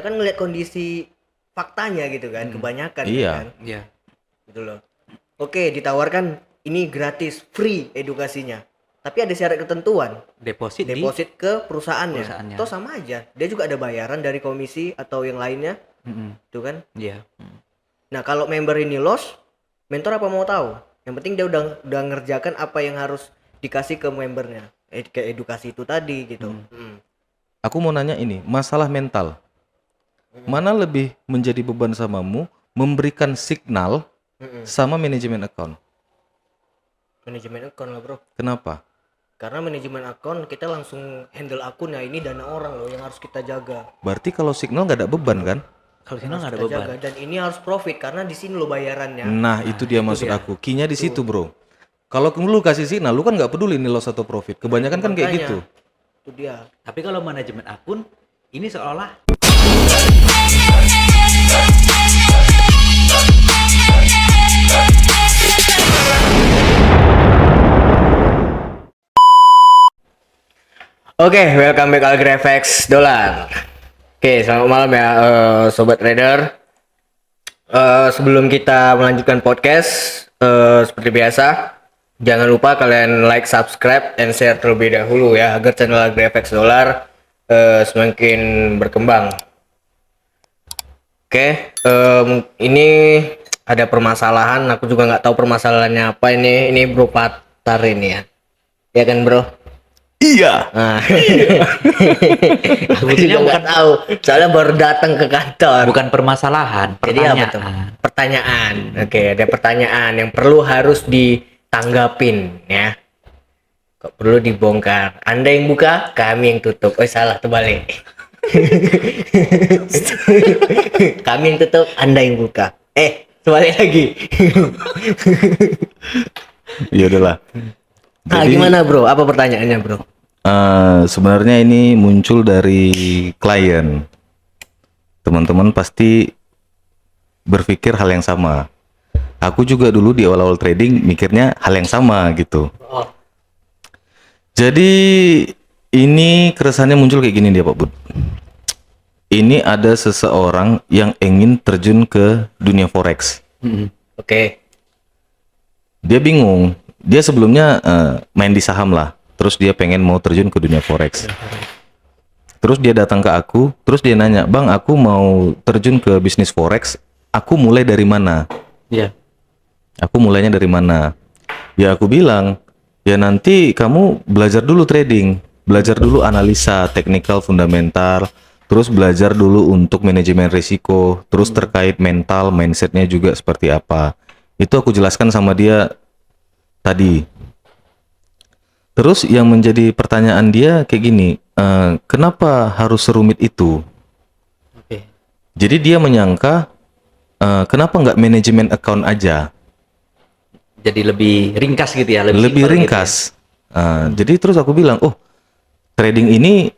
kan ngeliat kondisi faktanya gitu kan, kebanyakan gitu Iya. kan. Iya. Gitu loh. Oke, ditawarkan ini gratis, free edukasinya. Tapi ada syarat ketentuan. Deposit Deposit ke perusahaannya. perusahaannya. Toh sama aja. Dia juga ada bayaran dari komisi atau yang lainnya, itu kan. Iya. Nah, kalau member ini loss, mentor apa mau tahu? Yang penting dia udah ngerjakan apa yang harus dikasih ke membernya. Ke edukasi itu tadi gitu. Aku mau nanya ini, masalah mental. Mana lebih menjadi beban samamu, memberikan signal sama manajemen account? Manajemen akun lah, Bro. Kenapa? Karena manajemen akun kita langsung handle akun ya, ini dana orang loh yang harus kita jaga. Berarti kalau signal nggak ada beban kan? Kalau sini Harus nggak ada kita beban. jaga. Dan ini harus profit karena di sini lo bayarannya. Nah, itu dia maksud aku. Key-nya di situ, Bro. Kalau lu kasih signal, lu kan nggak peduli nih loss atau profit. Kebanyakan kan kayak Makanya, gitu. Itu dia. Tapi kalau manajemen akun ini seolah Oke, welcome back AlgreFX Dollar. Oke, selamat malam ya sobat trader. Sebelum kita melanjutkan podcast, seperti biasa, jangan lupa kalian like, subscribe, and share terlebih dahulu ya agar channel AlgreFX Dollar semakin berkembang. Oke, ini ada permasalahan. Aku juga nggak tahu permasalahannya apa ini. Ini Bro Patar ini ya. Ya kan, Bro? Iya. Nah, aku juga nggak tahu, soalnya baru datang ke kantor. bukan permasalahan, Jadi apa tuh? pertanyaan. Pertanyaan. Oke, ada pertanyaan yang perlu harus ditanggapin ya. Kok perlu dibongkar? Anda yang buka, kami yang tutup. Oh salah, terbalik. Kami yang tutup, Anda yang buka. Terbalik lagi. Ya udahlah. Nah, gimana bro? Apa pertanyaannya bro? Sebenarnya ini muncul dari klien. Teman-teman pasti berpikir hal yang sama. Aku juga dulu di awal-awal trading mikirnya hal yang sama gitu. Oh. Jadi ini keresahannya muncul kayak gini dia Pak Bud. Ini ada seseorang yang ingin terjun ke dunia forex. Oke. Dia bingung. Dia sebelumnya main di saham lah. Terus dia pengen mau terjun ke dunia forex. Terus dia datang ke aku. Terus dia nanya, "Bang, aku mau terjun ke bisnis forex. Aku mulai dari mana?" Iya. Aku mulainya dari mana? Ya aku bilang, ya nanti kamu belajar dulu trading. Belajar dulu analisa, teknikal, fundamental. Terus belajar dulu untuk manajemen risiko. Terus terkait mental, mindsetnya juga seperti apa. Itu aku jelaskan sama dia tadi. Terus yang menjadi pertanyaan dia kayak gini, kenapa harus serumit itu? Oke. Jadi dia menyangka, kenapa nggak manajemen account aja? Jadi lebih ringkas gitu ya, Lebih simpel gitu ringkas. Jadi terus aku bilang, oh trading ini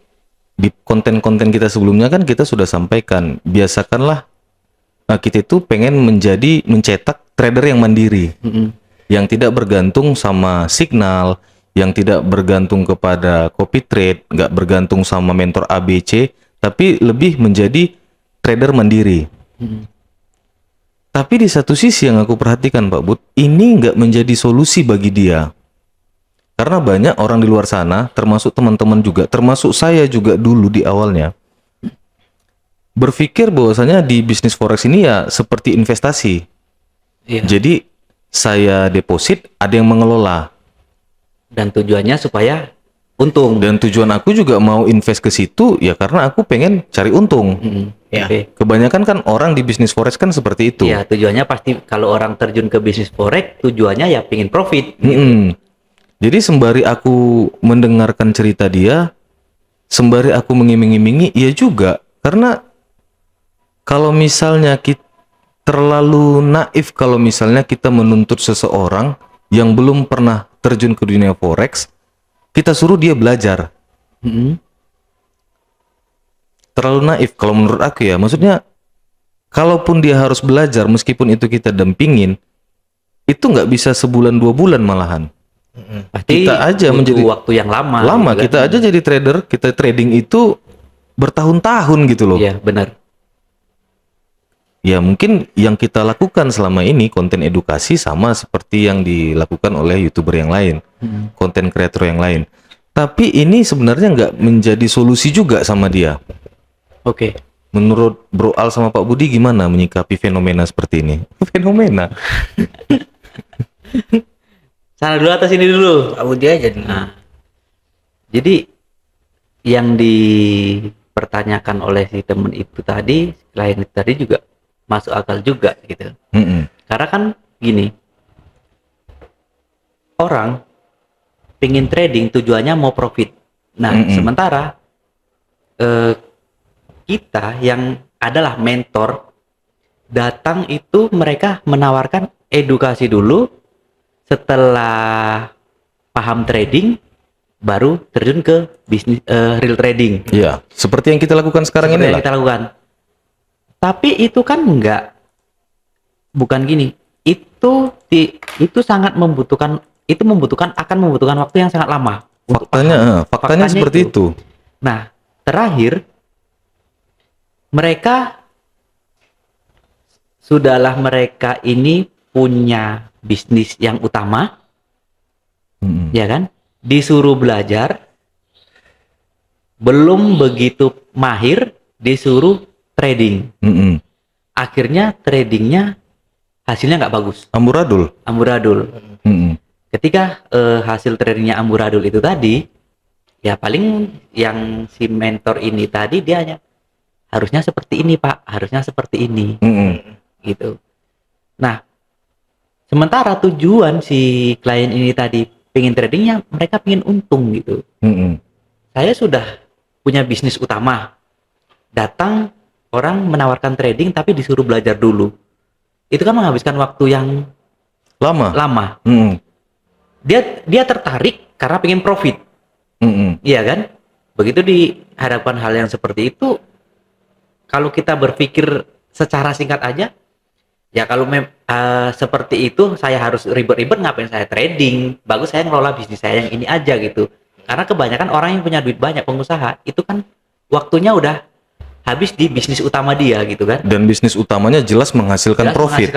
di konten-konten kita sebelumnya kan kita sudah sampaikan, biasakanlah kita itu pengen mencetak trader yang mandiri. Yang tidak bergantung sama signal, yang tidak bergantung kepada copy trade, nggak bergantung sama mentor ABC, tapi lebih menjadi trader mandiri. Tapi di satu sisi yang aku perhatikan Pak Bud, ini nggak menjadi solusi bagi dia. Karena banyak orang di luar sana, termasuk teman-teman juga, termasuk saya juga dulu di awalnya, berpikir bahwasanya di bisnis forex ini ya seperti investasi. Iya. Jadi saya deposit, ada yang mengelola. Dan tujuannya supaya untung. Dan tujuan aku juga mau invest ke situ ya karena aku pengen cari untung. Ya. Oke. Kebanyakan kan orang di bisnis forex kan seperti itu. Iya, tujuannya pasti kalau orang terjun ke bisnis forex, tujuannya ya pingin profit. Jadi sembari aku mendengarkan cerita dia, sembari aku mengiming-imingi, iya juga. Karena kalau misalnya kita terlalu naif kalau misalnya kita menuntut seseorang yang belum pernah terjun ke dunia forex, kita suruh dia belajar. Terlalu naif kalau menurut aku ya. Maksudnya, kalaupun dia harus belajar, meskipun itu kita dampingin, itu nggak bisa sebulan 2 bulan malahan. Pasti Kita aja butuh menjadi waktu yang lama. lama. gitu kan. Kita aja jadi trader, kita trading itu bertahun-tahun gitu loh. Iya, benar. Ya mungkin yang kita lakukan selama ini konten edukasi sama seperti yang dilakukan oleh YouTuber yang lain, konten kreator yang lain. Tapi ini sebenarnya nggak menjadi solusi juga sama dia. Oke. Menurut Bro Al sama Pak Budi gimana menyikapi fenomena seperti ini? Fenomena. Sana dulu atas ini dulu. Pak Budi aja dulu. Nah, jadi yang dipertanyakan oleh si temen itu tadi, klien itu tadi juga masuk akal juga gitu. Mm-mm. Karena kan gini, orang pingin trading tujuannya mau profit. Nah, sementara kita yang adalah mentor datang itu mereka menawarkan edukasi dulu, setelah paham trading baru terjun ke bisnis real trading. Iya, seperti yang kita lakukan sekarang Seperti ini yang lah. kita lakukan. Tapi itu kan bukan gini. Itu sangat membutuhkan akan membutuhkan waktu yang sangat lama. untuk paham. Faktanya seperti itu. Nah, terakhir mereka ini punya bisnis yang utama, ya kan? Disuruh belajar, belum begitu mahir, disuruh trading. Akhirnya tradingnya hasilnya nggak bagus, Amburadul. Ketika hasil tradingnya amburadul itu tadi, ya paling yang si mentor ini tadi dia hanya harusnya seperti ini Pak, harusnya seperti ini, gitu. Nah, sementara tujuan si klien ini tadi pengen tradingnya, mereka pengen untung gitu. Saya sudah punya bisnis utama, datang orang menawarkan trading tapi disuruh belajar dulu. Itu kan menghabiskan waktu yang lama. Dia tertarik karena pengen profit. Iya kan? Begitu dihadapkan hal yang seperti itu, kalau kita berpikir secara singkat aja, ya kalau seperti itu saya harus ribet-ribet, ngapain saya trading? Bagus saya ngelola bisnis saya yang ini aja gitu. Karena kebanyakan orang yang punya duit banyak, pengusaha, itu kan waktunya udah habis di bisnis utama dia gitu kan. Dan bisnis utamanya jelas menghasilkan profit.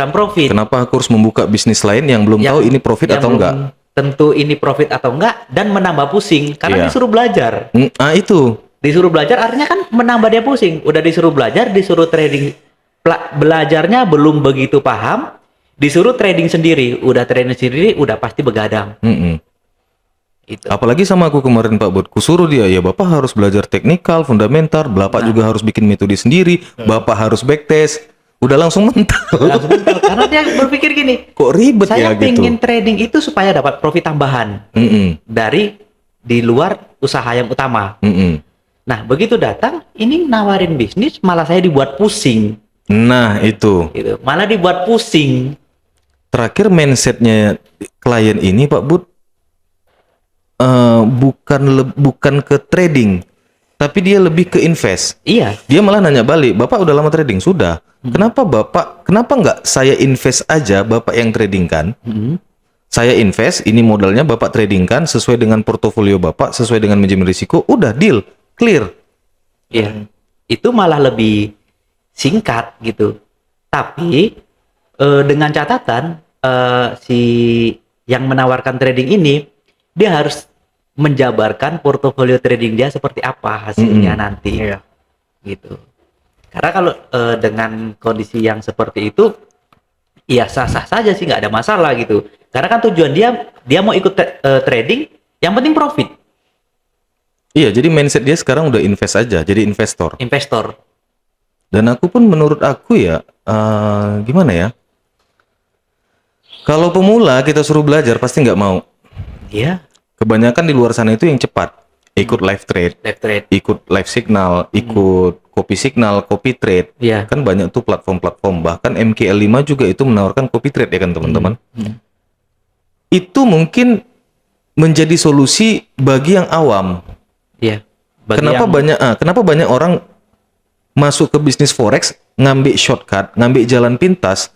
Kenapa aku harus membuka bisnis lain yang belum tahu ini profit atau enggak? Tentu ini profit atau enggak, dan menambah pusing karena disuruh belajar. Itu. Disuruh belajar artinya kan menambah dia pusing. Udah disuruh belajar, disuruh trading, belajarnya belum begitu paham, disuruh trading sendiri. Udah trading sendiri, udah pasti begadang. Itu. Apalagi sama aku kemarin Pak Bud, kusuruh dia, ya Bapak harus belajar teknikal, fundamental, Bapak juga harus bikin metode sendiri, Bapak harus backtest, udah langsung mental. Karena dia berpikir gini, kok ribet saya ya gitu. pengen trading itu supaya dapat profit tambahan dari di luar usaha yang utama. Nah, begitu datang, ini nawarin bisnis, malah saya dibuat pusing. Nah, itu. Gitu. Malah dibuat pusing. Terakhir mindsetnya klien ini Pak Bud, bukan ke trading, tapi dia lebih ke invest. Iya. Dia malah nanya balik, Bapak udah lama trading? Sudah. Kenapa nggak saya invest aja, Bapak yang trading kan? Saya invest, ini modalnya Bapak trading kan, sesuai dengan portofolio Bapak, sesuai dengan manajemen risiko, udah deal, clear. Iya. Itu malah lebih singkat gitu. Tapi dengan catatan si yang menawarkan trading ini, dia harus menjabarkan portofolio trading dia seperti apa hasilnya nanti. Gitu. Karena kalau dengan kondisi yang seperti itu, ya sah-sah saja sih, nggak ada masalah gitu. Karena kan tujuan dia mau ikut trading, yang penting profit. Iya, jadi mindset dia sekarang udah invest aja, jadi investor. Dan aku pun menurut aku ya, gimana ya? Kalau pemula kita suruh belajar pasti nggak mau. Iya. Kebanyakan di luar sana itu yang cepat. Ikut live trade, ikut live signal, ikut copy signal, copy trade. Iya. Kan banyak tuh platform-platform. Bahkan MKL5 juga itu menawarkan copy trade ya kan teman-teman. Itu mungkin menjadi solusi bagi yang awam. Iya. Kenapa banyak orang masuk ke bisnis forex, ngambil shortcut, ngambil jalan pintas?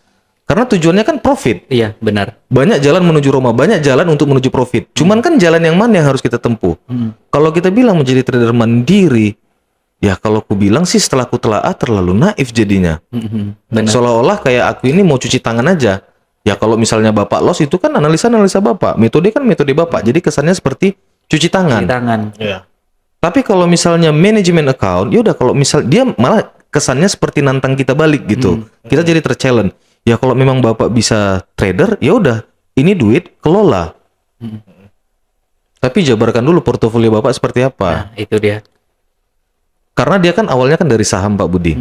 Karena tujuannya kan profit. Iya, benar. Banyak jalan menuju Roma, banyak jalan untuk menuju profit. Cuman kan jalan yang mana yang harus kita tempuh? Kalau kita bilang menjadi trader mandiri, Ya kalau ku bilang sih setelah ku telaah terlalu naif jadinya. Benar. Seolah-olah kayak aku ini mau cuci tangan aja. Ya kalau misalnya Bapak los itu kan analisa Bapak, metode kan metode Bapak. Jadi kesannya seperti cuci tangan. Cuci tangan. Iya. Tapi kalau misalnya manajemen account, ya udah kalau misal dia malah kesannya seperti nantang kita balik gitu. Kita jadi terchallenge. Ya kalau memang Bapak bisa trader, ya udah ini duit kelola. Tapi jabarkan dulu portofolio Bapak seperti apa. Nah, itu dia. Karena dia kan awalnya kan dari saham Pak Budi.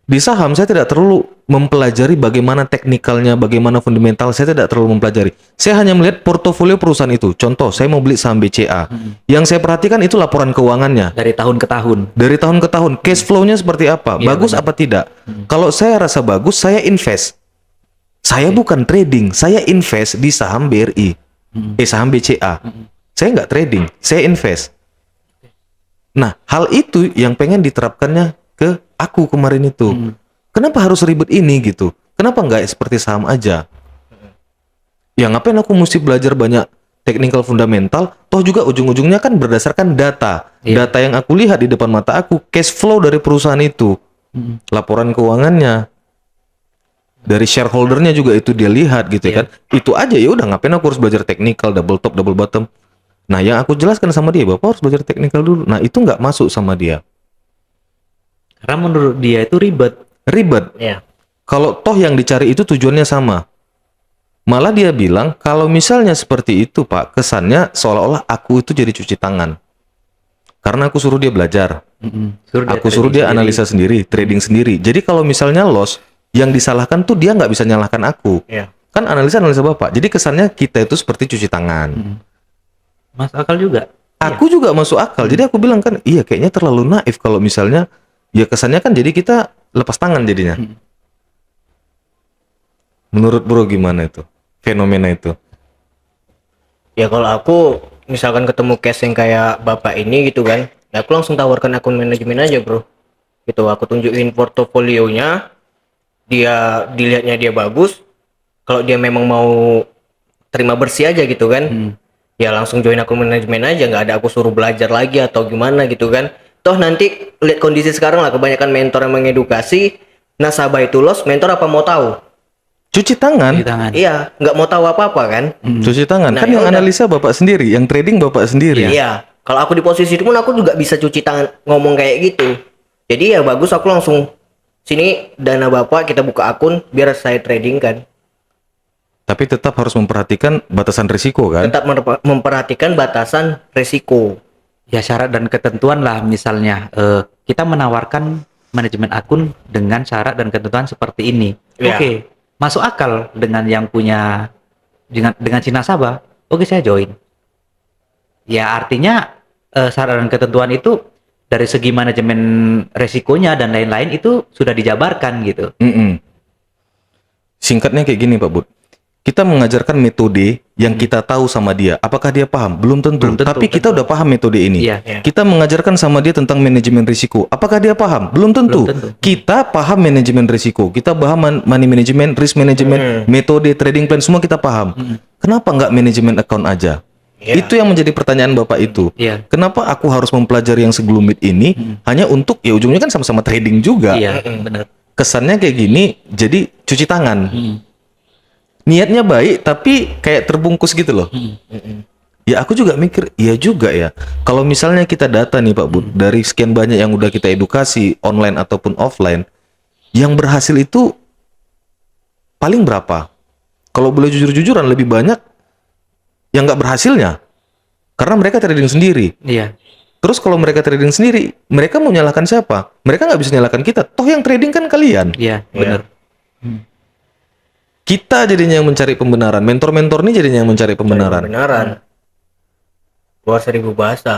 Di saham saya tidak terlalu mempelajari bagaimana teknikalnya, bagaimana fundamental, saya tidak terlalu mempelajari. Saya hanya melihat portofolio perusahaan itu. Contoh, saya mau beli saham BCA. Yang saya perhatikan itu laporan keuangannya. Dari tahun ke tahun. Dari tahun ke tahun, cash flow-nya seperti apa? Iya, Bagus benar. apa tidak? Kalau saya rasa bagus, saya invest. Saya bukan trading, saya invest di saham BRI. Saham BCA. Saya nggak trading, saya invest. Nah, hal itu yang pengen diterapkannya ke aku kemarin itu. Kenapa harus ribet ini gitu? Kenapa nggak seperti saham aja? Ya ngapain aku mesti belajar banyak technical fundamental? Toh juga ujung-ujungnya kan berdasarkan data. Iya. Data yang aku lihat di depan mata aku, cash flow dari perusahaan itu, laporan keuangannya, dari shareholdernya juga itu dia lihat gitu Iya. kan. Itu aja ya udah ngapain aku harus belajar technical, double top, double bottom. Nah, yang aku jelaskan sama dia, Bapak harus belajar technical dulu. Nah, itu nggak masuk sama dia. Karena menurut dia itu ribet. Ribet. Iya. Kalau toh yang dicari itu tujuannya sama. Malah dia bilang, kalau misalnya seperti itu, Pak, kesannya seolah-olah aku itu jadi cuci tangan. Karena aku suruh dia belajar. Aku suruh dia trading analisa sendiri, trading sendiri. Jadi kalau misalnya loss, yang disalahkan tuh dia nggak bisa nyalahkan aku. Iya. Kan analisa Bapak. Jadi kesannya kita itu seperti cuci tangan. Masuk akal juga. Aku juga masuk akal. Jadi aku bilang kan, iya kayaknya terlalu naif kalau misalnya, ya kesannya kan jadi kita lepas tangan jadinya. Menurut bro gimana itu? Fenomena itu. Ya kalau aku misalkan ketemu case yang kayak bapak ini gitu kan, ya aku langsung tawarkan akun manajemen aja bro. Gitu aku tunjukin portofolionya, dia dilihatnya dia bagus. Kalau dia memang mau terima bersih aja gitu kan, ya langsung join akun manajemen aja, nggak ada aku suruh belajar lagi atau gimana gitu kan. Toh nanti lihat kondisi sekarang lah, kebanyakan mentor yang mengedukasi, nasabah itu loss, mentor apa mau tahu? Cuci tangan. Cuci tangan. Iya, nggak mau tahu apa-apa kan? Cuci tangan. Nah, Kan ya yang udah. analisa Bapak sendiri, yang trading Bapak sendiri. Iya, kalau aku di posisi itu pun aku juga bisa cuci tangan ngomong kayak gitu. Jadi ya bagus aku langsung sini dana bapak kita buka akun biar saya trading kan. Tapi tetap harus memperhatikan batasan risiko kan? Tetap memperhatikan batasan resiko. Ya syarat dan ketentuan lah, misalnya kita menawarkan manajemen akun dengan syarat dan ketentuan seperti ini. Iya. Oke, masuk akal dengan yang punya dengan si nasabah. Oke, saya join. Ya artinya syarat dan ketentuan itu dari segi manajemen resikonya dan lain-lain itu sudah dijabarkan gitu. Singkatnya kayak gini Pak Bud. Kita mengajarkan metode yang kita tahu sama dia. Apakah dia paham? Belum tentu. Belum tentu, Tapi kita udah paham metode ini. Iya. Iya. Kita mengajarkan sama dia tentang manajemen risiko. Apakah dia paham? Belum tentu. Belum tentu. Kita paham manajemen risiko. Kita paham money management, risk management, metode trading plan, semua kita paham. Kenapa nggak manajemen account aja? Iya. Itu yang menjadi pertanyaan Bapak itu. Iya. Kenapa aku harus mempelajari yang segelumit ini hanya untuk ya ujungnya kan sama-sama trading juga. Iya, benar. Kesannya kayak gini jadi cuci tangan. Niatnya baik tapi kayak terbungkus gitu loh. Ya aku juga mikir, iya juga ya. Kalau misalnya kita data nih Pak Bud, dari sekian banyak yang udah kita edukasi online ataupun offline, yang berhasil itu paling berapa? Kalau boleh jujur-jujuran lebih banyak yang nggak berhasilnya. Karena mereka trading sendiri. Iya. Terus kalau mereka trading sendiri, mereka mau nyalahkan siapa? Mereka nggak bisa nyalahkan kita. Toh yang trading kan kalian. Iya, benar. Kita jadinya yang mencari pembenaran. Mentor-mentor ini jadinya yang mencari pembenaran. Kebenaran. Keluar 1000 bahasa.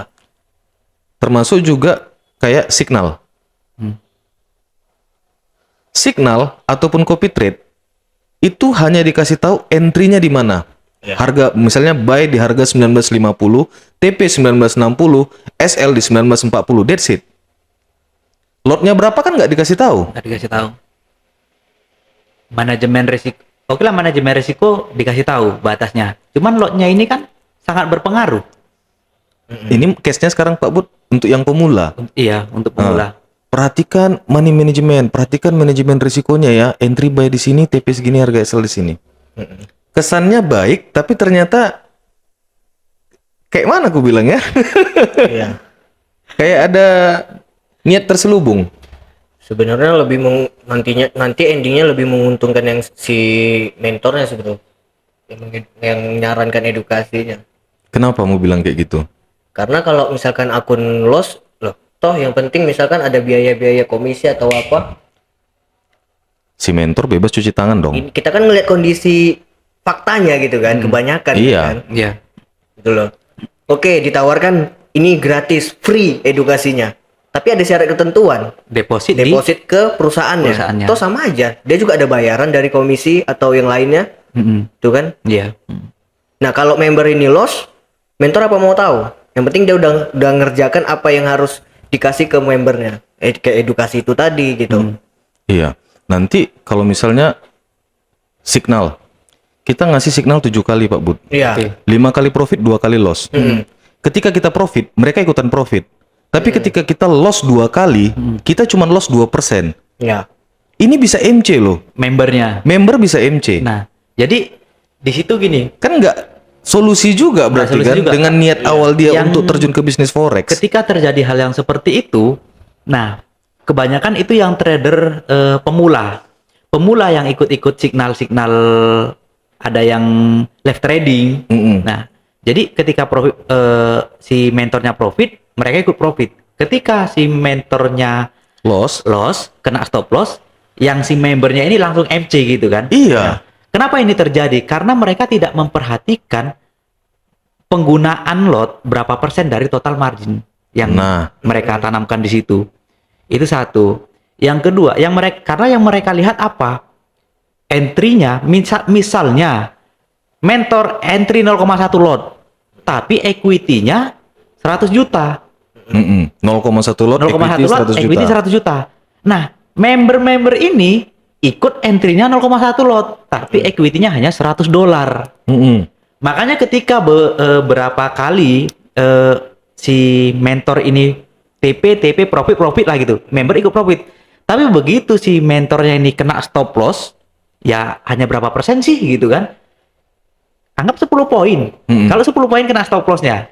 Termasuk juga kayak signal. Signal ataupun copy trade itu hanya dikasih tahu entry-nya di mana. Ya. Harga misalnya buy di harga 1950, TP 1960, SL di 1940. That's it. Lotnya berapa kan nggak dikasih tahu. Nggak dikasih tahu. Manajemen risiko. Oke lah, manajemen risiko dikasih tahu batasnya. Cuman lotnya ini kan sangat berpengaruh. Ini case-nya sekarang Pak Bud untuk yang pemula. Iya, untuk pemula. Perhatikan money management, perhatikan manajemen risikonya ya. Entry buy di sini, TP segini, harga sell di sini. Kesannya baik, tapi ternyata kayak mana aku bilang ya? Iya. Kayak ada niat terselubung. Sebenarnya lebih nanti endingnya lebih menguntungkan yang si mentornya sebetulnya, yang menyarankan edukasinya. Kenapa mau bilang kayak gitu? Karena kalau misalkan akun loss, loh, toh yang penting misalkan ada biaya-biaya komisi atau apa, Si mentor bebas cuci tangan dong. kita kan ngelihat kondisi faktanya gitu kan, kebanyakan Iya. kan, Iya. gitu loh. Oke, ditawarkan ini gratis, free edukasinya, tapi ada syarat ketentuan. Deposit Deposit ke perusahaannya. perusahaannya. Toh sama aja, dia juga ada bayaran dari komisi atau yang lainnya, tuh kan. Iya. Nah kalau member ini loss, mentor apa mau tahu? Yang penting dia udah ngerjakan apa yang harus dikasih ke membernya, ke edukasi itu tadi gitu. Iya. Nanti kalau misalnya signal, kita ngasih signal 7 kali Pak Bud. Iya. Oke. 5 kali profit, 2 kali loss. Ketika kita profit, mereka ikutan profit. Tapi ketika kita loss 2 kali, kita cuma loss 2%. Iya. Ini bisa MC loh. Membernya. Member bisa MC. Nah, jadi di situ gini, Kan nggak solusi juga berarti solusi kan juga. dengan niat awal dia Yang- untuk terjun ke bisnis forex. ketika terjadi hal yang seperti itu, nah, kebanyakan itu yang trader pemula. Pemula yang ikut-ikut signal-signal, ada yang left trading. Nah, jadi ketika profit, si mentornya profit, mereka ikut profit. Ketika si mentornya Loss. loss, kena stop loss, yang si membernya ini langsung MC gitu kan. Iya. Kenapa ini terjadi? Karena mereka tidak memperhatikan penggunaan lot berapa persen dari total margin yang Nah. mereka tanamkan di situ. Itu satu. Yang kedua, karena yang mereka lihat apa? Entry-nya misalnya mentor entry 0,1 lot, tapi equity-nya 100 juta. 0,1 lot, 0,1 equity lot, 100 equity juta. 100 juta. Nah, member-member ini ikut entry-nya 0,1 lot, tapi equity-nya hanya $100. Makanya ketika berapa kali si mentor ini TP profit lah gitu, member ikut profit. Tapi begitu si mentornya ini kena stop loss, ya hanya berapa persen sih gitu kan? Anggap 10 poin. Kalau 10 poin kena stop loss-nya,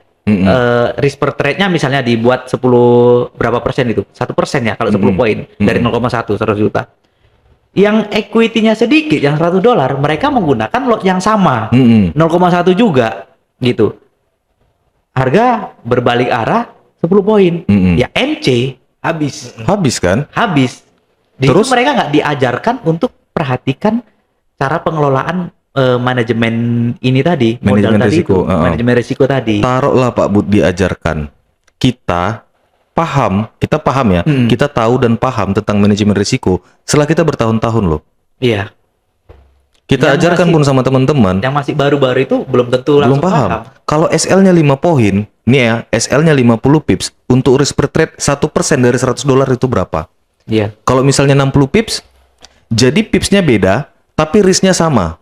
risk per trade-nya misalnya dibuat 10 berapa persen itu? 1% ya kalau 10 poin dari 0,1 100 juta. Yang equity-nya sedikit, yang $100, mereka menggunakan lot yang sama. 0,1 juga gitu. Harga berbalik arah 10 poin. Ya MC habis. Habis kan? Habis. Di Terus? situ mereka nggak diajarkan untuk perhatikan cara pengelolaan manajemen ini tadi, Manajemen modal tadi risiko, itu, manajemen risiko tadi. Taruhlah Pak Bud diajarkan. Kita paham ya. Kita tahu dan paham tentang manajemen risiko setelah kita bertahun-tahun loh. Iya. Kita Yang ajarkan masih- pun sama teman-teman. Yang masih baru-baru itu belum tentu Belum langsung paham. paham. Kalau SL-nya 5 poin, nih ya, SL-nya 50 pips, untuk risk per trade 1% dari $100 itu berapa? Iya. Kalau misalnya 60 pips, jadi pipsnya beda, tapi risknya sama.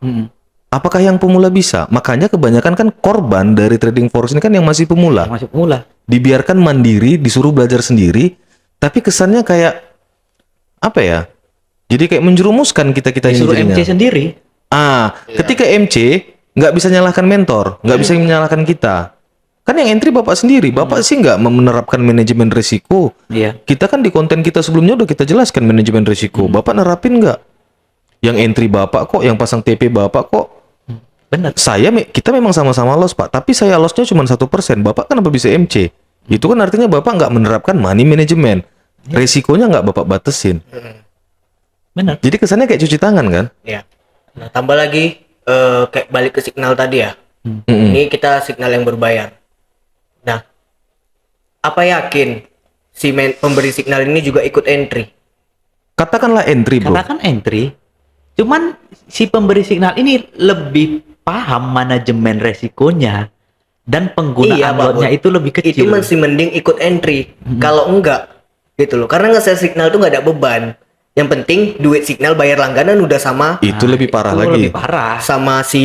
Apakah yang pemula bisa? Makanya kebanyakan kan korban dari trading forex ini kan yang masih pemula. Masuk pemula. Dibiarkan mandiri, disuruh belajar sendiri, tapi kesannya kayak apa ya? Jadi kayak menjerumuskan kita-kita ini Disuruh jadinya. MC sendiri. Ketika MC nggak bisa nyalahkan mentor, nggak bisa menyalahkan kita. Kan yang entry bapak sendiri, bapak sih nggak menerapkan manajemen risiko. Iya. Kita kan di konten kita sebelumnya udah kita jelaskan manajemen risiko. Bapak nerapin nggak? Yang entry bapak kok, yang pasang TP bapak kok. Benar. Kita memang sama-sama loss pak, tapi saya lossnya cuma 1%. Bapak kenapa bisa MC? Itu kan artinya bapak nggak menerapkan money management. Risikonya nggak bapak batasin. Benar. Jadi kesannya kayak cuci tangan kan? Iya. Nah, tambah lagi kayak balik ke signal tadi ya. Mm-mm. Ini kita signal yang berbayar. Nah, apa yakin si pemberi signal ini juga ikut entry? Katakanlah entry bro. Katakan entry, cuman si pemberi signal ini lebih paham manajemen resikonya dan penggunaan Iya, Pak lotnya Bud. itu lebih Itu kecil. masih mending ikut entry. Kalau enggak, gitu loh. Karena nge-sell signal tuh nggak ada beban. Yang penting duit signal bayar langganan udah sama Itu lebih parah Itu lagi. lebih parah. sama si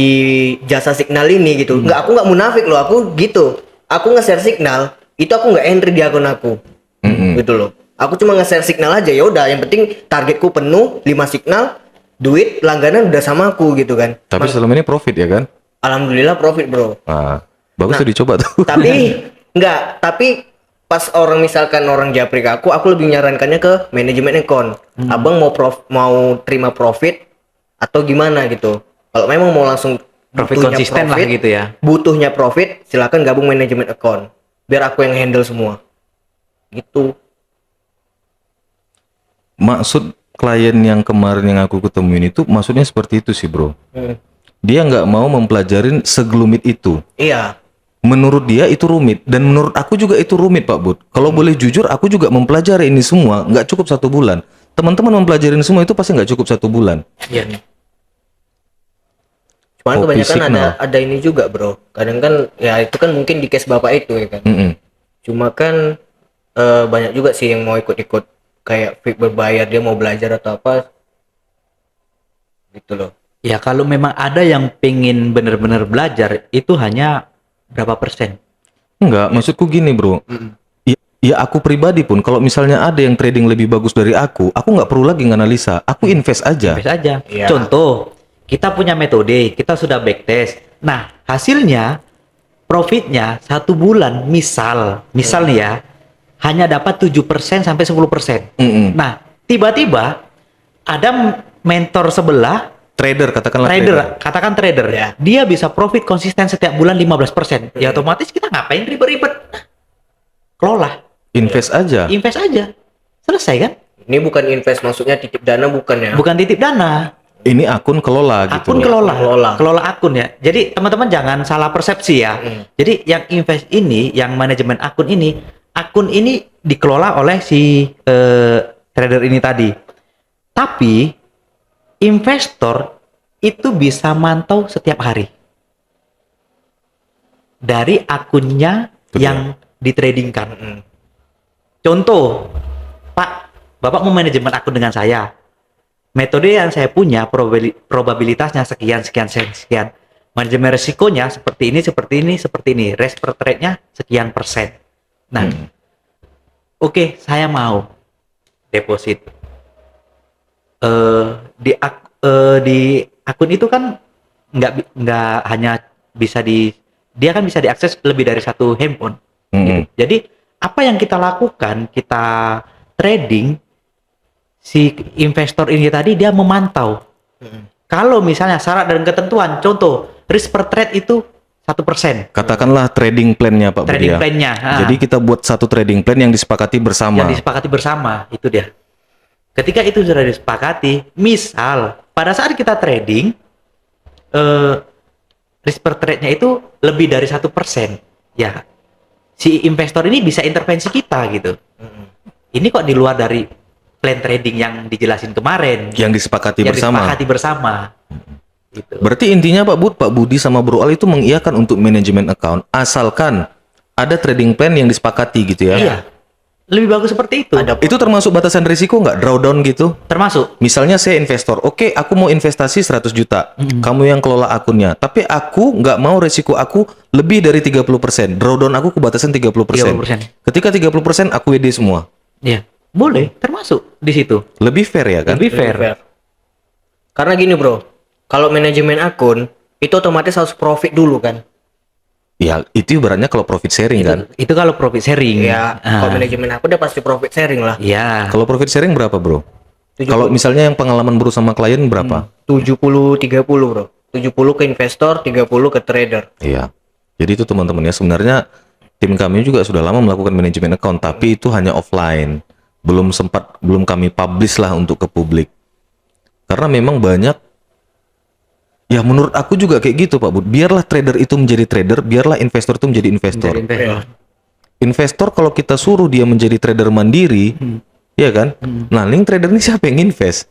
jasa signal ini gitu. Enggak, aku nggak munafik loh, aku gitu. aku nge-share signal, itu aku nggak entry di akun aku. Gitu loh. Aku cuma nge-share signal aja, ya udah, yang penting targetku penuh 5 signal, duit langganan udah sama aku gitu kan. Tapi selama ini profit ya kan? Alhamdulillah profit, Bro. Bagus tuh dicoba tuh. Tapi tapi pas orang misalkan orang japri ke aku lebih nyarankannya ke manajemen account. Abang mau terima profit atau gimana gitu. Kalau memang mau langsung Profit butuhnya konsisten lah gitu ya. Butuhnya profit, silakan gabung manajemen account. Biar aku yang handle semua. Gitu. Maksud klien yang kemarin yang aku ketemuin itu maksudnya seperti itu sih bro. Dia nggak mau mempelajarin segelumit itu. Iya. Menurut dia itu rumit dan menurut aku juga itu rumit Pak Bud. Kalau boleh jujur aku juga mempelajari ini semua nggak cukup 1 bulan. Teman-teman mempelajari semua itu pasti nggak cukup 1 bulan. Iya. Cuman Kopi kebanyakan signal. ada ini juga bro. Kadang kan ya itu kan mungkin di case bapak itu ya kan. Cuma kan banyak juga sih yang mau ikut-ikut kayak fee berbayar, dia mau belajar atau apa gitu loh. Ya kalau memang ada yang pengen bener-bener belajar itu hanya berapa persen? Enggak, maksudku gini bro. Ya aku pribadi pun kalau misalnya ada yang trading lebih bagus dari aku nggak perlu lagi nganalisa. Aku invest aja. Invest aja. Iya. Contoh, kita punya metode, kita sudah backtest. Nah, hasilnya profitnya 1 bulan misal nih ya, hanya dapat 7% sampai 10%. Nah, Tiba-tiba ada mentor sebelah trader katakanlah katakan trader Ya. dia bisa profit konsisten setiap bulan 15%. Ya otomatis kita ngapain ribet-ribet? Kelola, invest aja. invest aja. Selesai kan? Ini bukan invest, maksudnya titip dana bukan ya? Bukan titip dana. Ini akun kelola gitu. Akun loh. kelola akun ya. Jadi teman-teman jangan salah persepsi ya. Jadi yang invest ini, yang manajemen akun ini dikelola oleh si trader ini tadi. Tapi investor itu bisa mantau setiap hari dari akunnya Itu yang ditradingkan. Contoh, Pak, Bapak mau manajemen akun dengan saya. Metode yang saya punya probabilitasnya sekian. Manajemen resikonya seperti ini. Risk per trade-nya sekian persen. Nah, oke, saya mau deposit. Di akun itu kan nggak hanya bisa dia kan bisa diakses lebih dari 1 handphone. Gitu. Jadi apa yang kita lakukan, kita trading, si investor ini tadi dia memantau. Kalau misalnya syarat dan ketentuan, contoh risk per trade itu 1%. Katakanlah trading plan-nya Pak Budi Trading ya. plan-nya. Jadi kita buat satu trading plan yang disepakati bersama. Yang disepakati bersama, itu dia. Ketika itu sudah disepakati, misal pada saat kita trading, risk per trade-nya itu lebih dari 1%, ya si investor ini bisa intervensi kita gitu. Ini kok di luar dari plan trading yang dijelasin kemarin, yang disepakati yang bersama. disepakati bersama. Gitu. Berarti intinya Pak Budi sama Bro Al itu mengiyakan untuk manajemen account asalkan ada trading plan yang disepakati gitu ya. Iya, lebih bagus seperti itu. Itu termasuk batasan risiko nggak? Drawdown gitu? Termasuk. Misalnya saya investor, oke aku mau investasi 100 juta, kamu yang kelola akunnya, tapi aku nggak mau risiko aku lebih dari 30%, drawdown aku ke batasan 30%. 30%. Ketika 30% aku WD semua. Iya, boleh, termasuk di situ. Lebih fair ya kan? Lebih fair. Karena gini bro, kalau manajemen akun itu otomatis harus profit dulu kan? Ya itu ibaratnya kalau profit sharing kan? Itu kalau profit sharing. Ya, kalau manajemen akun udah pasti profit sharing lah. Iya. Kalau profit sharing berapa bro? 70. Kalau misalnya yang pengalaman bro sama klien berapa? 70-30 bro. 70 ke investor, 30 ke trader. Iya. Jadi itu teman-teman ya sebenarnya tim kami juga sudah lama melakukan manajemen account tapi itu hanya offline. Belum kami publish lah untuk ke publik. Karena memang banyak ya menurut aku juga kayak gitu Pak Bud. Biarlah trader itu menjadi trader, biarlah investor itu menjadi investor. Investor kalau kita suruh dia menjadi trader mandiri, ya kan? Nah, link trader ini siapa yang invest?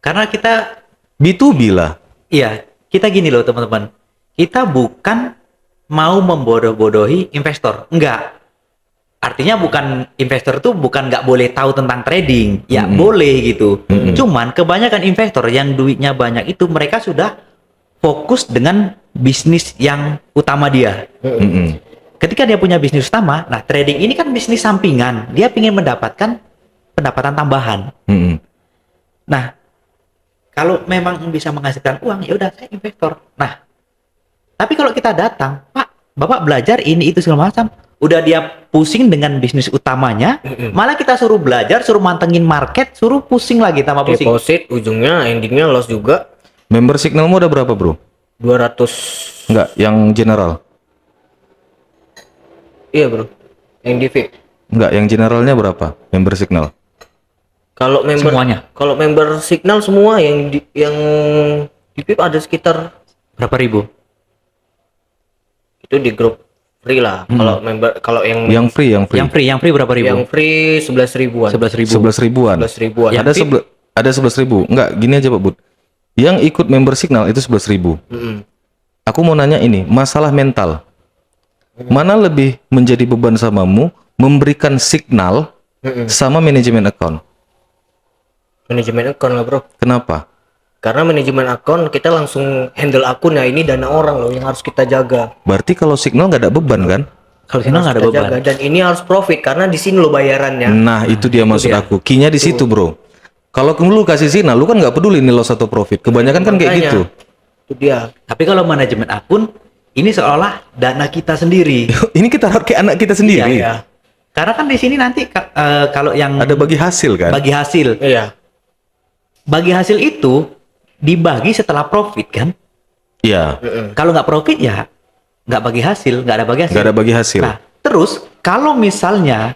Karena kita B2B lah. iya, kita gini loh teman-teman. Kita bukan mau membodoh-bodohi investor. Enggak. Artinya bukan investor itu bukan nggak boleh tahu tentang trading. Ya boleh gitu. Cuman kebanyakan investor yang duitnya banyak itu mereka sudah fokus dengan bisnis yang utama dia. ketika dia punya bisnis utama, nah trading ini kan bisnis sampingan, dia ingin mendapatkan pendapatan tambahan. Nah, kalau memang bisa menghasilkan uang, ya udah saya investor. Nah, tapi kalau kita datang, Pak, Bapak belajar ini itu segala macam, udah dia pusing dengan bisnis utamanya, malah kita suruh belajar, suruh mantengin market, suruh pusing lagi tambah pusing. Deposit ujungnya endingnya loss juga. Member signalmu ada berapa, Bro? 200. Enggak, yang general. Iya, Bro. Yang di VIP. Enggak, yang generalnya berapa? Member signal. Kalau member Semuanya. Kalau member signal semua yang di VIP ada sekitar Berapa ribu? itu di grup free lah. Kalau member Yang free. Yang free berapa ribu? yang free 11 ribuan. 11 ribu. 11 ribuan. 11 ribuan. Yang Ada VIP? ada 11 ribu. Enggak, gini aja Pak Bud. Yang ikut member signal itu 11 ribu. Aku mau nanya ini, masalah mental. Mana lebih menjadi beban samamu memberikan signal sama manajemen account? Manajemen akun lah, Bro. Kenapa? Karena manajemen akun kita langsung handle akun, ya ini dana orang loh yang harus kita jaga. Berarti kalau signal nggak ada beban kan? Kalau sini nggak ada Kita beban. jaga. Dan ini harus profit karena di sini lo bayarannya. Nah, itu dia maksud dia. aku. Key-nya di situ, Bro. Kalau lu kasih signal, lu kan nggak peduli nih loss atau profit. Kebanyakan kan kayak Makanya, gitu. Itu dia. Tapi kalau manajemen akun, ini seolah dana kita sendiri. Ini kita harus kayak anak kita sendiri. Iya. Karena kan di sini nanti kalau yang Ada bagi hasil kan? bagi hasil, Iya. bagi hasil itu dibagi setelah profit kan? Iya. Kalau nggak profit ya nggak bagi hasil, nggak ada bagi hasil. Nggak ada bagi hasil. Nah, terus kalau misalnya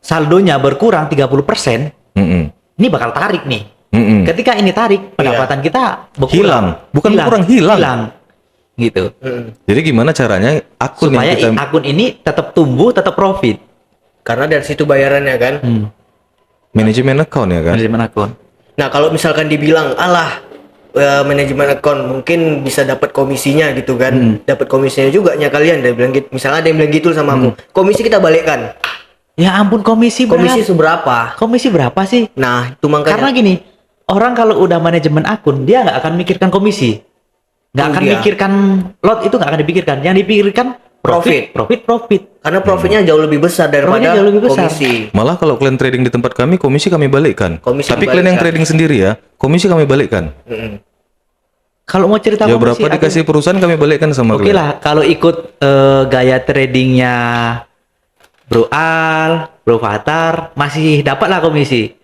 saldonya berkurang 30%, Mm-mm. ini bakal tarik nih. Mm-mm. Ketika ini tarik, pendapatan kita berkurang. Hilang. Bukan berkurang, hilang. Gitu. Jadi gimana caranya akun Supaya yang kita akun ini tetap tumbuh, tetap profit. Karena dari situ bayarannya kan. manajemen account ya kan? Manajemen akun. Nah, kalau misalkan dibilang, alah, manajemen akun mungkin bisa dapat komisinya gitu kan. Dapat komisinya juga nya kalian. Dia bilang gitu. Misalnya ada yang bilang gitu sama aku. Komisi kita balikkan. Ya ampun, komisi Seberapa? Komisi berapa sih? Nah, itu makanya. Karena gini, orang kalau udah manajemen akun, dia nggak akan mikirkan komisi. Nggak akan Iya. mikirkan lot, itu nggak akan dipikirkan. Yang dipikirkan profit. Karena profitnya jauh lebih besar daripada Profitnya jauh lebih besar. komisi. Malah kalau kalian trading di tempat kami, komisi kami balikkan. Komisi Tapi kalian yang dibalikkan. trading sendiri ya, komisi kami balikkan. Kalau mau cerita Ya komisi, berapa aku- dikasih perusahaan kami balikkan sama Oke kalian. lah, kalau ikut gaya tradingnya Bro Al, Bro Fatar, masih dapat lah komisi.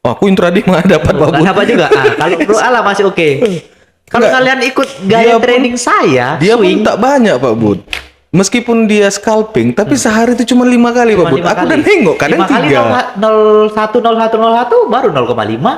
Oh, aku intraday mah dapat Pak Nggak Bud. dapat juga. Kalau Bro Al lah masih oke. Kalau Nggak. kalian ikut Dia gaya pun- trading saya, Dia pun swing, tak banyak Pak Bud. Meskipun dia scalping, tapi sehari itu cuma 5 kali Pak cuma Bud. 5 Aku kali. udah nengok, kadang 5 kali 3. 010101 baru 0,5.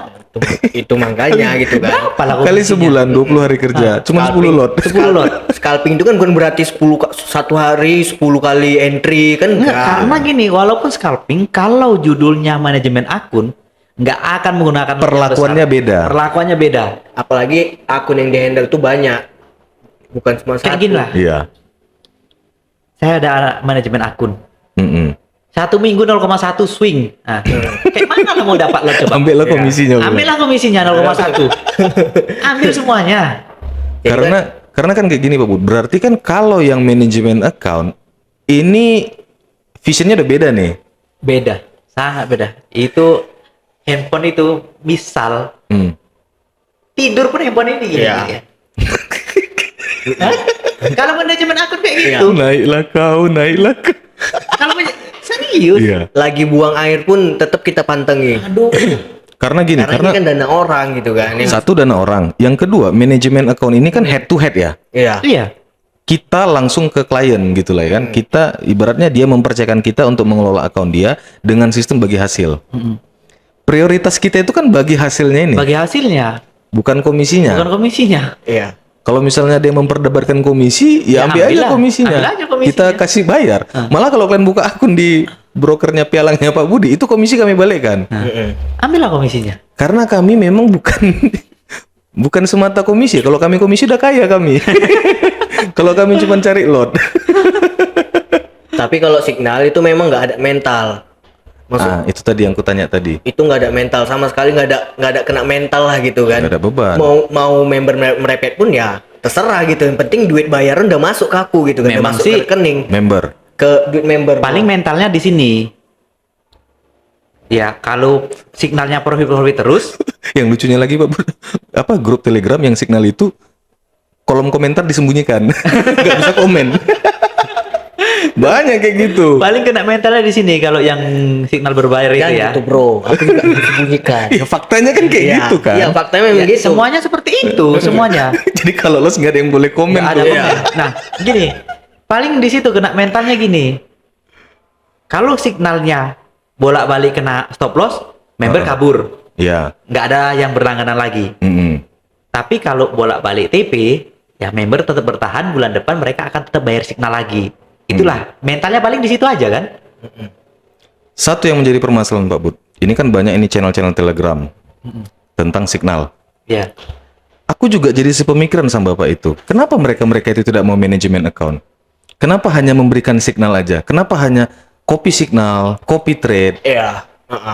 Itu makanya gitu kan. Berapa lah Kali komisinya? sebulan 20 hari kerja, cuma 10 lot. 10 lot. Scalping itu kan bukan berarti 10 satu hari 10 kali entry kan Enggak, enggak. karena gini, walaupun scalping, kalau judulnya manajemen akun, nggak akan menggunakan lot yang Perlakuannya besar. beda. Perlakuannya beda. Apalagi akun yang dihandle tuh banyak. Bukan cuma Kayak satu. gini lah. Iya. Saya ada manajemen akun. Mm-mm. 1 minggu 0,1 swing. Nah, kayak mana lo mau dapat lo coba? Ambillah komisinya. Bro. Ambillah komisinya 0,1. Ambil semuanya. Jadi Karena kan kayak gini Pak Bud. Berarti kan kalau yang manajemen account ini visionnya udah beda nih. Beda, sangat beda. Itu handphone itu misal tidur pun handphone ini gini. Iya. Ya. Hah? Kalau manajemen akun kayak Iya. gitu. Naiklah kau, naiklah kau. Kalau serius. Iya. lagi buang air pun tetap kita pantengi. Aduh. Karena gini, Karena ini kan dana orang gitu kan. satu dana orang, yang kedua manajemen account ini kan head to head ya. Iya. Iya. Kita langsung ke klien gitu lah ya kan. Kita ibaratnya dia mempercayakan kita untuk mengelola account dia dengan sistem bagi hasil. Prioritas kita itu kan bagi hasilnya ini, Bagi hasilnya, bukan komisinya. bukan komisinya. Iya. Kalau misalnya dia memperdebatkan komisi, ya Ya, ambil aja ambillah. komisinya. Ambil aja komisinya. Kita kasih bayar. Malah kalau kalian buka akun di brokernya pialangnya Pak Budi, itu komisi kami balikkan. Ambillah komisinya. Karena kami memang bukan bukan semata komisi. Kalau kami komisi udah kaya kami. Kalau kami cuma cari lot. Tapi kalau signal itu memang nggak ada mental. Maksud Ah, itu tadi yang kutanya tadi. itu nggak ada mental sama sekali, nggak ada kena mental lah gitu kan. Nggak ada beban. Mau member merepet pun ya terserah gitu. Yang penting duit bayaran udah masuk ke aku gitu kan. Udah Memang masuk sih ke rekening, Member. ke duit member. paling mentalnya di sini. Ya, kalau signalnya profit terus, Yang lucunya lagi Pak Bud, apa grup Telegram yang signal itu kolom komentar disembunyikan. Nggak bisa komen. Banyak kayak gitu. paling kena mentalnya di sini kalau yang signal berbayar itu Jangan ya. gitu bro, aku juga disembunyikan. Ya faktanya kan kayak Iya, gitu kan. Iya, faktanya memang Ya, gitu. semuanya seperti itu, semuanya. Jadi kalau los nggak ada yang boleh komen Nggak ada tuh. komen. Nah, gini, paling di situ kena mentalnya gini. Kalau signalnya bolak-balik kena stop loss, member kabur. Ya. Nggak ada yang berlangganan lagi. Mm-mm. Tapi kalau bolak-balik TP, ya member tetap bertahan, bulan depan mereka akan tetap bayar signal lagi. Itulah, mentalnya paling di situ aja kan? Satu yang menjadi permasalahan Pak Bud, ini kan banyak ini channel-channel Telegram tentang signal. Ya. Aku juga jadi sepemikiran sama Bapak itu. Kenapa mereka itu tidak mau manajemen account? Kenapa hanya memberikan signal aja? Kenapa hanya copy signal, copy trade? Iya.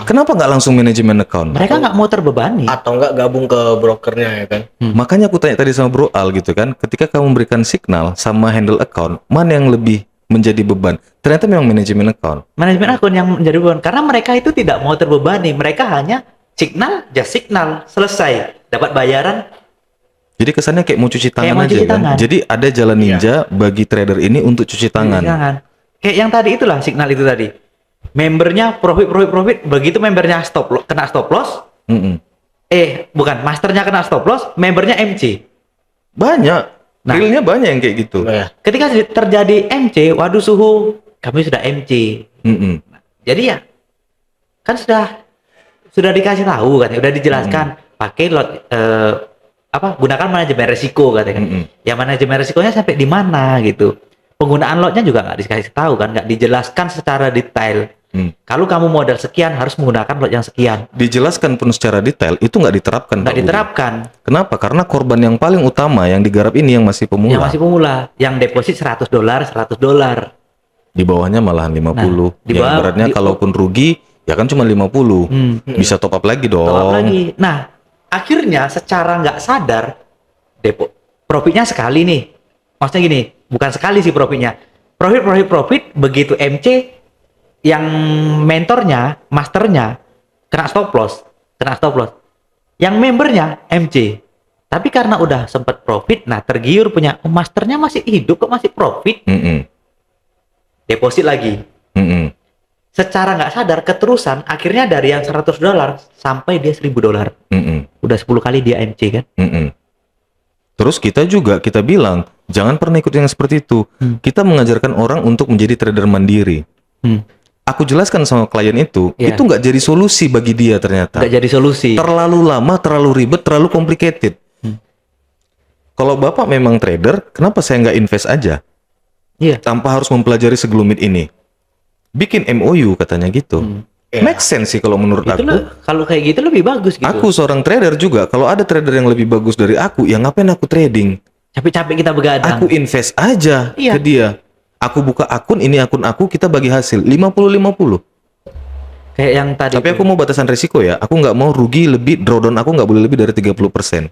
Kenapa nggak langsung manajemen account? Mereka nggak mau terbebani. Atau enggak gabung ke brokernya ya kan? Makanya aku tanya tadi sama Bro Al gitu kan, ketika kamu memberikan signal sama handle account, mana yang lebih menjadi beban? Ternyata memang manajemen account. Manajemen akun yang menjadi beban. Karena mereka itu tidak mau terbebani. Mereka hanya signal, just signal. Selesai. Dapat bayaran. Jadi kesannya kayak mau cuci tangan mau aja cuci kan. tangan. Jadi ada jalan ninja bagi trader ini untuk cuci tangan. Jangan. Kayak yang tadi itulah signal itu tadi. Membernya profit. Begitu membernya kena stop loss. Mm-mm. Bukan. Masternya kena stop loss. Membernya MC. Banyak. Nah. Realnya banyak yang kayak gitu. Iya. Ketika terjadi MC, waduh suhu, kami sudah MC. Mm-mm. Jadi ya, kan sudah dikasih tahu kan, udah dijelaskan pakai lot gunakan manajemen resiko katanya kan. Ya manajemen resikonya sampai di mana gitu. Penggunaan lotnya juga nggak dikasih tahu kan, nggak dijelaskan secara detail. Kalau kamu modal sekian harus menggunakan lot yang sekian. Dijelaskan pun secara detail, itu nggak diterapkan. Nggak Pak Budi. diterapkan. Kenapa? Karena korban yang paling utama yang digarap ini yang masih pemula. Yang masih pemula, yang deposit $100. Di bawahnya malahan 50. Nah, di Yang bawah- ibaratnya kalaupun rugi, ya kan cuma 50. Bisa top up lagi dong. Top up lagi. Nah, akhirnya secara nggak sadar profitnya sekali nih. Maksudnya gini, bukan sekali sih profitnya. Profit begitu MC yang mentornya, masternya kena stop loss. Yang membernya MC. Tapi karena udah sempat profit, nah tergiur punya masternya masih hidup kok masih profit, Mm-mm. deposit lagi. Mm-mm. Secara nggak sadar keterusan akhirnya dari yang $100 sampai dia $1.000. Mm-mm. Udah 10 kali dia MC kan. Mm-mm. Terus kita bilang jangan pernah ikut yang seperti itu. Kita mengajarkan orang untuk menjadi trader mandiri. Aku jelaskan sama klien itu Iya. nggak jadi solusi bagi dia ternyata. Nggak jadi solusi. Terlalu lama, terlalu ribet, terlalu complicated. Kalau Bapak memang trader, kenapa saya nggak invest aja? Iya. Tanpa harus mempelajari segelumit ini. Bikin MOU katanya gitu. Iya. Make sense sih kalau menurut Itu aku. kalau kayak gitu lebih bagus gitu. Aku seorang trader juga. Kalau ada trader yang lebih bagus dari aku, ya ngapain aku trading? Capek-capek kita begadang. Aku invest aja Iya. ke dia. Aku buka akun, ini akun aku, kita bagi hasil 50-50. Kayak yang tadi. Tapi aku mau batasan risiko ya. Aku nggak mau rugi lebih, drawdown aku nggak boleh lebih dari 30%.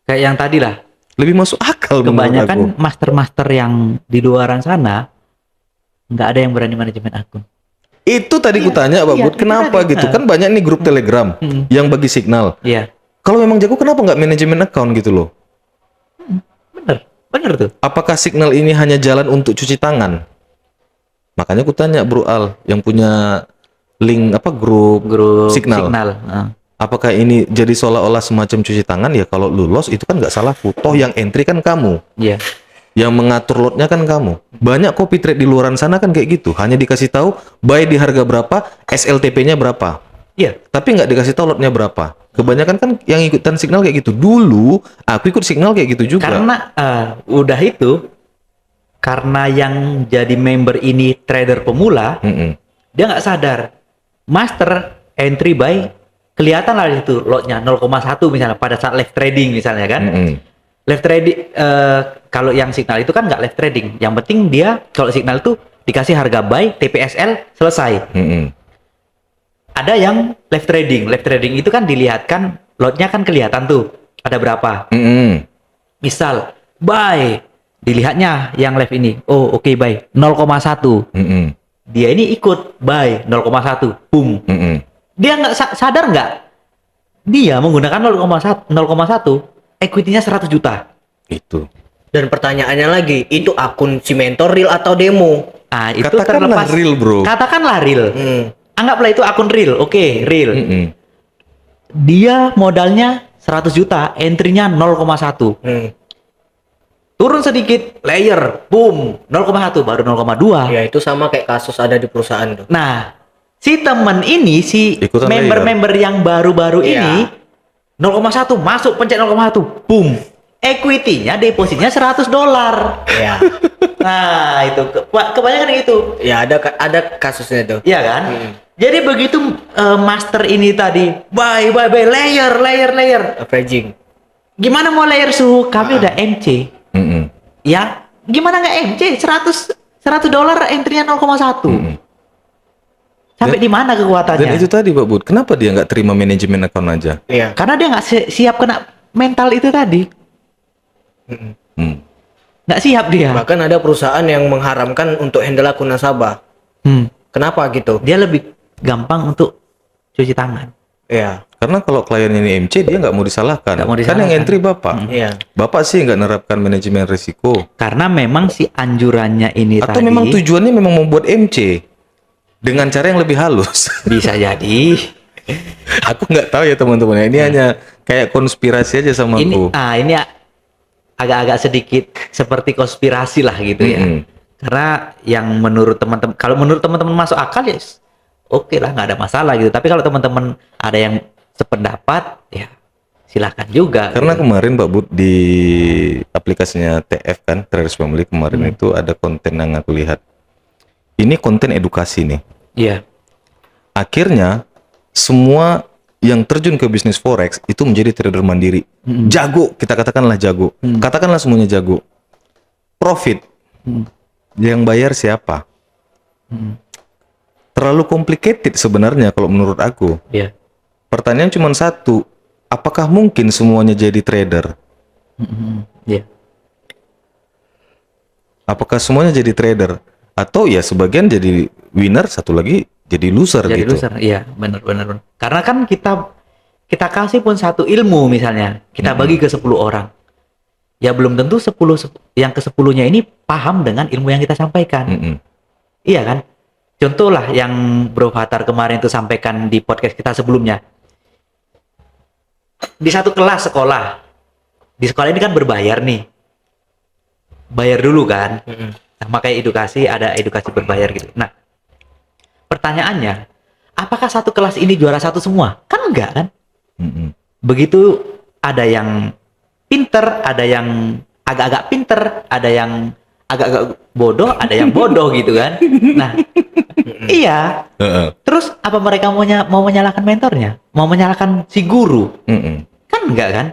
Kayak yang tadi lah. Lebih masuk akal menurut aku. Kebanyakan master-master yang di luaran sana nggak ada yang berani manajemen akun. Itu tadi ku tanya Pak iya, Bud, itu kenapa tadi. gitu? Kan banyak nih grup Telegram yang bagi signal. Iya. Kalau memang jago, kenapa nggak manajemen account gitu loh? Bener tuh. Apakah signal ini hanya jalan untuk cuci tangan? Makanya ku tanya Bro Al yang punya link grup signal. Nah. Apakah ini jadi seolah-olah semacam cuci tangan? Ya kalau lu loss itu kan nggak salahku. Toh yang entry kan kamu. Iya. Yang mengatur lotnya kan kamu. Banyak copy trade di luaran sana kan kayak gitu. Hanya dikasih tahu buy di harga berapa, SLTP-nya berapa. Iya. Tapi nggak dikasih tahu lotnya berapa. Kebanyakan kan yang ikutan signal kayak gitu. Dulu aku ikut signal kayak gitu juga. Karena udah itu, karena yang jadi member ini trader pemula, Mm-mm. dia nggak sadar. Master entry buy kelihatan lah itu lotnya 0,1 misalnya pada saat live trading misalnya kan. Mm-mm. Live trading kalau yang signal itu kan nggak live trading. Yang penting dia kalau signal itu dikasih harga buy TPSL selesai. Mm-mm. Ada yang live trading. Live trading itu kan dilihatkan lotnya kan kelihatan tuh ada berapa. Mm-mm. Misal buy. Dilihatnya yang live ini, oh oke buy 0,1. Dia ini ikut buy 0,1, boom. Dia nggak sadar nggak? Dia menggunakan 0,1, equity-nya 100 juta. Itu. Dan pertanyaannya lagi, itu akun si mentor real atau demo? Ah, itu Katakanlah terlepas. real, bro. Katakanlah real. Anggaplah itu akun real. Oke, real. Dia modalnya 100 juta, entry-nya 0,1. Turun sedikit, layer, boom, 0,1 baru 0,2. Ya itu sama kayak kasus ada di perusahaan tuh. Nah, si temen ini, si Ikutan member-member yang baru-baru Iya. ini 0,1 masuk pencet 0,1, boom. Equity-nya depositnya $100. Ya. Nah, itu kebanyakan itu. Ya ada kasusnya tuh. Iya kan? Jadi begitu master ini tadi buy layer. Averaging. Gimana mau layer suhu? Kami udah MC. Ya, gimana nggak MC? $100 entry-nya 0,1. Sampai di mana kekuatannya? Dan itu tadi Pak Bud, kenapa dia nggak terima manajemen account aja? Iya. Karena dia nggak siap kena mental itu tadi. Nggak siap dia. Bahkan ada perusahaan yang mengharamkan untuk handle akun nasabah. Kenapa gitu? Dia lebih gampang untuk cuci tangan. Iya. Karena kalau klien ini MC dia nggak mau disalahkan. Nggak mau Kan disalahkan. yang entry Bapak. Iya. Bapak sih nggak nerapkan manajemen risiko. Karena memang si anjurannya ini Atau tadi memang tujuannya memang membuat MC dengan cara yang lebih halus. bisa jadi. Aku nggak tahu ya teman-teman. Ini hanya kayak konspirasi aja sama aku. Ini agak-agak sedikit seperti konspirasi lah gitu ya. Karena yang menurut teman-teman, kalau menurut teman-teman masuk akal ya oke lah, nggak ada masalah gitu. Tapi kalau teman-teman ada yang sependapat, ya silahkan juga. Karena gitu. kemarin Pak Bud di aplikasinya TF kan, Traders Family kemarin itu ada konten yang aku lihat. Ini konten edukasi nih. Iya. Akhirnya semua yang terjun ke bisnis forex itu menjadi trader mandiri. Jago, kita katakanlah jago. Katakanlah semuanya jago. Profit. Yang bayar siapa? Terlalu complicated sebenarnya kalau menurut aku. Iya. Pertanyaan cuma satu, apakah mungkin semuanya jadi trader? Iya. Apakah semuanya jadi trader? Atau ya sebagian jadi winner, satu lagi jadi loser Jadi gitu. loser. Iya, benar. Karena kan kita kasih pun satu ilmu misalnya, kita bagi ke 10 orang. Ya belum tentu 10 yang ke 10-nya ini paham dengan ilmu yang kita sampaikan. Iya kan? Contoh lah yang Bro Fatar kemarin itu sampaikan di podcast kita sebelumnya. Di satu kelas sekolah. Di sekolah ini kan berbayar nih. Bayar dulu kan? Sama kayak edukasi, ada edukasi berbayar gitu. Nah, pertanyaannya, apakah satu kelas ini juara satu semua? Kan enggak kan? Begitu ada yang pinter, ada yang agak-agak pinter, ada yang agak-agak bodoh, ada yang bodoh gitu kan? Nah, iya. Terus apa mereka mau menyalahkan mentornya? Mau menyalahkan si guru? Kan enggak kan?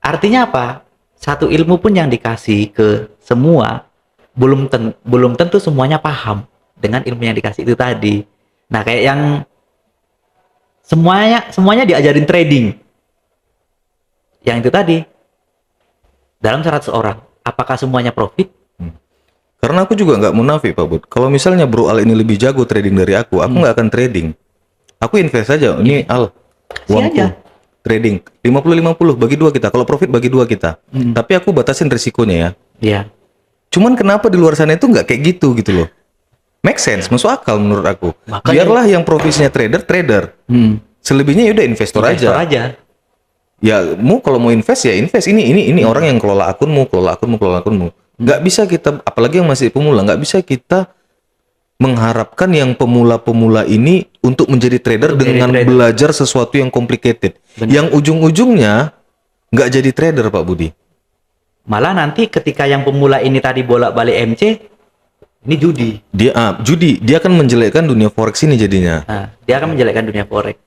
Artinya apa? Satu ilmu pun yang dikasih ke semua belum tentu semuanya paham dengan ilmu yang dikasih itu tadi. Nah, kayak yang semuanya diajarin trading. Yang itu tadi dalam 100 orang, apakah semuanya profit? Karena aku juga nggak munafik Pak Bud. Kalau misalnya Bro Al ini lebih jago trading dari aku nggak akan trading. Aku invest aja. Ini Al, uangku. aja. Trading 50-50 bagi dua kita. Kalau profit bagi dua kita. Tapi aku batasin risikonya ya. Iya. Cuman kenapa di luar sana itu nggak kayak gitu loh? Make sense, masuk akal menurut aku. Makanya- Biarlah yang profisinya trader. Selebihnya ya udah investor Investor aja. aja. Ya, kalau mau invest ya invest. Ini orang yang kelola akunmu. Nggak bisa kita, apalagi yang masih pemula, nggak bisa kita mengharapkan yang pemula-pemula ini untuk menjadi trader Untuk dengan menjadi trader. belajar sesuatu yang complicated. Yang ujung-ujungnya nggak jadi trader Pak Budi. Malah nanti ketika yang pemula ini tadi bolak-balik MC, ini judi. Dia judi, dia akan menjelekkan dunia forex ini jadinya. Nah, dia akan menjelekkan dunia forex.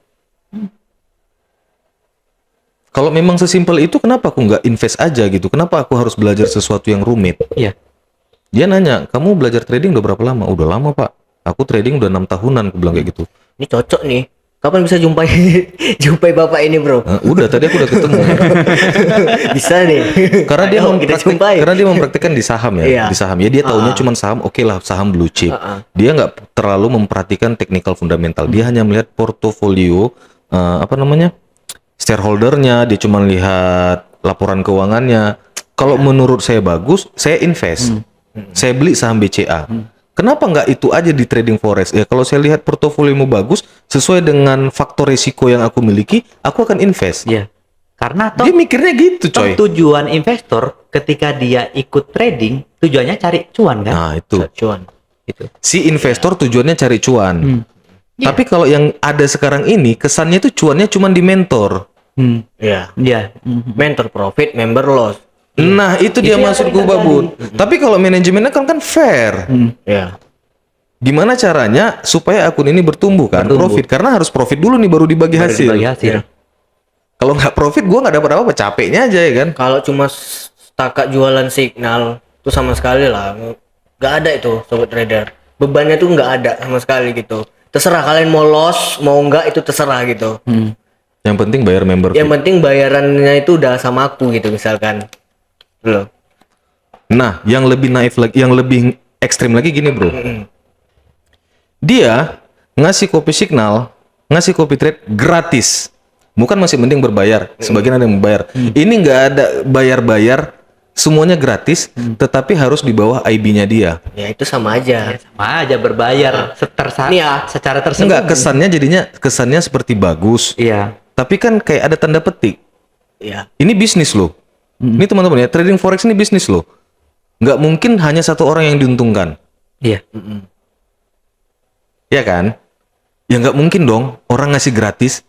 Kalau memang sesimpel itu, kenapa aku nggak invest aja gitu? Kenapa aku harus belajar sesuatu yang rumit? Iya. Dia nanya, kamu belajar trading udah berapa lama? Udah lama Pak. Aku trading udah 6 tahunan, aku bilang kayak gitu. Ini cocok nih kapan bisa jumpai jumpai bapak ini bro? Udah tadi aku udah ketemu. Bisa nih. Karena dia Ayo, kita jumpai. karena dia mempraktikkan di saham ya. Iya. Di saham ya dia taunya cuma saham, oke lah saham blue chip. Dia nggak terlalu memperhatikan technical fundamental. Dia hanya melihat portofolio shareholdernya, dia cuma lihat laporan keuangannya. Kalau menurut saya bagus, saya invest. Saya beli saham BCA. Kenapa nggak itu aja di trading forex? Ya kalau saya lihat portofoliomu bagus, sesuai dengan faktor risiko yang aku miliki, aku akan invest. Iya. Karena toh, Dia mikirnya gitu, toh coy. tujuan investor ketika dia ikut trading, tujuannya cari cuan kan? Nah, itu. Cuan. Gitu. Si investor tujuannya cari cuan. Tapi kalau yang ada sekarang ini, kesannya itu cuannya cuma di mentor. Iya. Iya. Mentor profit, member loss. Nah, itu dia yang maksudku, tadi Babut. Tapi kalau manajemennya kan fair. Iya. Gimana caranya supaya akun ini bertumbuh kan? Profit. Karena harus profit dulu nih baru dibagi Baru hasil. dibagi hasil. Iya. Kalau nggak profit, gua nggak dapat apa-apa. Capeknya aja ya kan? Kalau cuma setakat jualan signal itu sama sekali lah nggak ada itu sobat trader. Bebannya tuh nggak ada sama sekali gitu. Terserah kalian mau loss mau nggak itu terserah gitu. Yang penting bayar member fee. Yang penting bayarannya itu udah sama aku gitu misalkan. Loh. Nah, yang lebih naif lagi, yang lebih ekstrim lagi gini, bro. Dia ngasih kopi signal, ngasih kopi trade gratis. Bukan masih mending berbayar. Sebagian ada yang membayar. Ini nggak ada bayar-bayar, semuanya gratis, tetapi harus di bawah IB-nya dia. Ya itu sama aja. Sama aja berbayar Ini ya. secara tersembunyi. Enggak, kesannya seperti bagus. Iya. Tapi kan kayak ada tanda petik. Iya. Ini bisnis loh. Ini teman-teman ya, trading forex ini bisnis loh. Nggak mungkin hanya satu orang yang diuntungkan. Iya. Ya kan? Ya nggak mungkin dong orang ngasih gratis.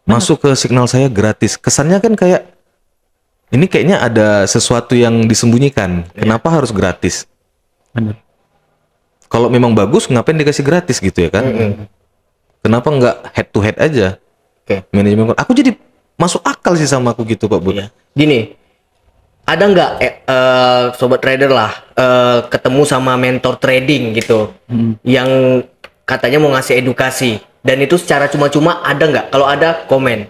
Masuk ke signal saya gratis. Kesannya kan kayak ini kayaknya ada sesuatu yang disembunyikan. Kenapa harus gratis? Benar. Kalau memang bagus ngapain dikasih gratis gitu ya kan? Kenapa nggak head to head aja? Oke. Manajemen aku jadi masuk akal sih sama aku gitu Pak Bud. Iya. Gini, ada nggak sobat trader lah ketemu sama mentor trading gitu, yang katanya mau ngasih edukasi dan itu secara cuma-cuma ada nggak? Kalau ada komen.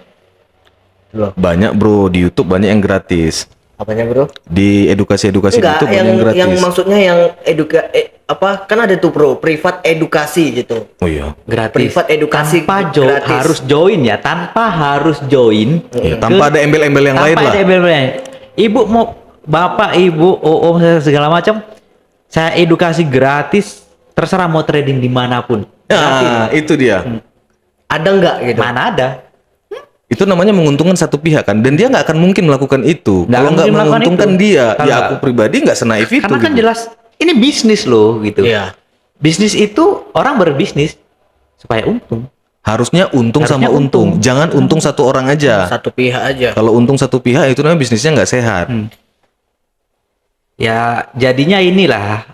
Loh, Banyak bro di YouTube banyak yang gratis. apanya bro? Di edukasi-edukasi di Enggak, YouTube banyak yang gratis. yang maksudnya yang kan ada tuh bro, privat edukasi gitu. Oh iya. Gratis. Privat edukasi tanpa gratis. harus join ya, tanpa harus join. Iya, tanpa ada embel-embel yang lain Tanpa lah. ada embel-embelnya. Ibu mau bapak, ibu, segala macam, saya edukasi gratis, terserah mau trading dimanapun. Nah, itu dia. Ada nggak gitu? Mana ada? Itu namanya menguntungkan satu pihak kan, dan dia nggak akan mungkin melakukan itu. Nggak Kalau akan nggak mungkin melakukan menguntungkan itu. dia, Kalau ya nggak- aku pribadi nggak senaif itu. Karena kan gitu. jelas ini bisnis loh gitu. Iya. Bisnis itu orang berbisnis supaya untung. Harusnya untung Harusnya sama untung. untung. Jangan untung satu orang aja. Satu pihak aja. Kalau untung satu pihak itu namanya bisnisnya nggak sehat. Ya jadinya inilah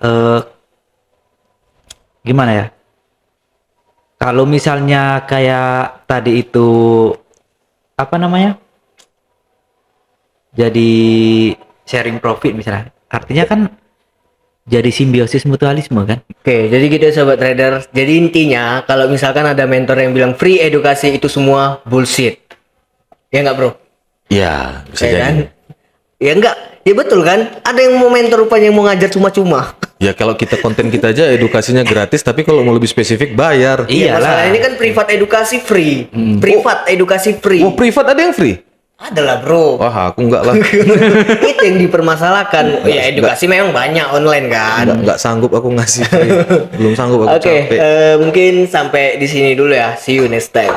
gimana ya? Kalau misalnya kayak tadi itu apa namanya? Jadi sharing profit misalnya. Artinya kan jadi simbiosis mutualisme kan? Oke, jadi gitu sobat trader. Jadi intinya kalau misalkan ada mentor yang bilang free edukasi itu semua bullshit. Ya nggak bro? Ya, bisa Ya jadi. kan? Ya enggak, ya betul kan? Ada yang mau mentor rupanya yang mau ngajar cuma-cuma. Ya kalau kita konten kita aja edukasinya gratis, tapi kalau mau lebih spesifik bayar. Iya, Iyalah. masalah ini kan privat edukasi free. Privat edukasi free. Oh, privat ada yang free? Adalah bro. Wah, aku nggak lah. Itu yang dipermasalahkan. Ya edukasi memang banyak online kan. Nggak sanggup aku ngasih free. Belum sanggup aku Oke, capek. mungkin sampai di sini dulu ya. See you next time.